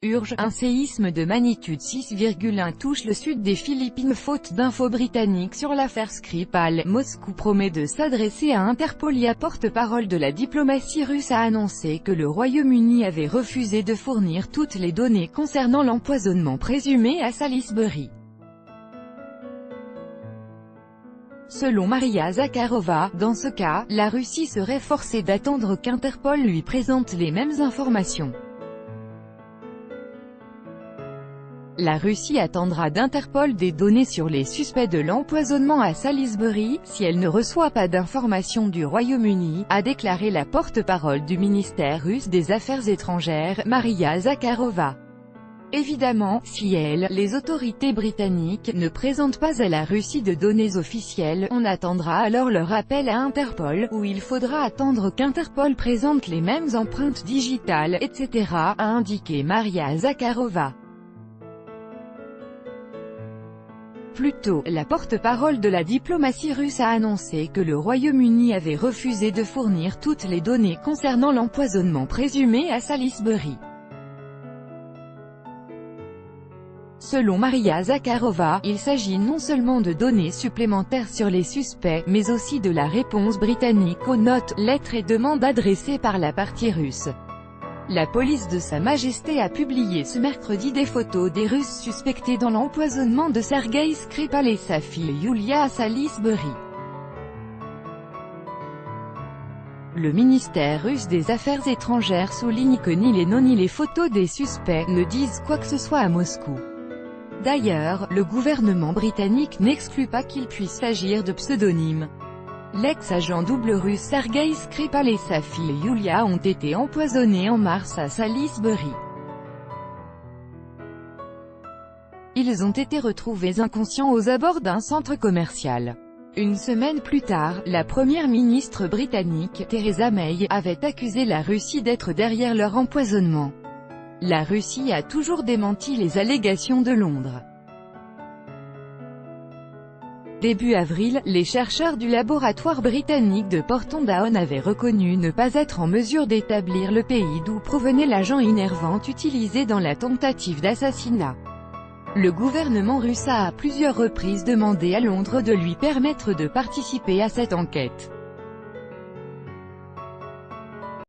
Urge, un séisme de magnitude 6,1 touche le sud des Philippines faute d'infos britanniques sur l'affaire Skripal. Moscou promet de s'adresser à Interpol. La porte-parole de la diplomatie russe a annoncé que le Royaume-Uni avait refusé de fournir toutes les données concernant l'empoisonnement présumé à Salisbury. Selon Maria Zakharova, dans ce cas, la Russie serait forcée d'attendre qu'Interpol lui présente les mêmes informations. La Russie attendra d'Interpol des données sur les suspects de l'empoisonnement à Salisbury, si elle ne reçoit pas d'informations du Royaume-Uni, a déclaré la porte-parole du ministère russe des Affaires étrangères, Maria Zakharova. Évidemment, si les autorités britanniques, ne présentent pas à la Russie de données officielles, on attendra alors leur appel à Interpol, où il faudra attendre qu'Interpol présente les mêmes empreintes digitales, etc., a indiqué Maria Zakharova. Plus tôt, la porte-parole de la diplomatie russe a annoncé que le Royaume-Uni avait refusé de fournir toutes les données concernant l'empoisonnement présumé à Salisbury. Selon Maria Zakharova, il s'agit non seulement de données supplémentaires sur les suspects, mais aussi de la réponse britannique aux notes, lettres et demandes adressées par la partie russe. La police de Sa Majesté a publié ce mercredi des photos des Russes suspectés dans l'empoisonnement de Sergei Skripal et sa fille Yulia à Salisbury. Le ministère russe des Affaires étrangères souligne que ni les noms ni les photos des suspects ne disent quoi que ce soit à Moscou. D'ailleurs, le gouvernement britannique n'exclut pas qu'il puisse s'agir de pseudonymes. L'ex-agent double russe Sergei Skripal et sa fille Yulia ont été empoisonnés en mars à Salisbury. Ils ont été retrouvés inconscients aux abords d'un centre commercial. Une semaine plus tard, la première ministre britannique, Theresa May, avait accusé la Russie d'être derrière leur empoisonnement. La Russie a toujours démenti les allégations de Londres. Début avril, les chercheurs du laboratoire britannique de Porton Down avaient reconnu ne pas être en mesure d'établir le pays d'où provenait l'agent innervant utilisé dans la tentative d'assassinat. Le gouvernement russe a à plusieurs reprises demandé à Londres de lui permettre de participer à cette enquête.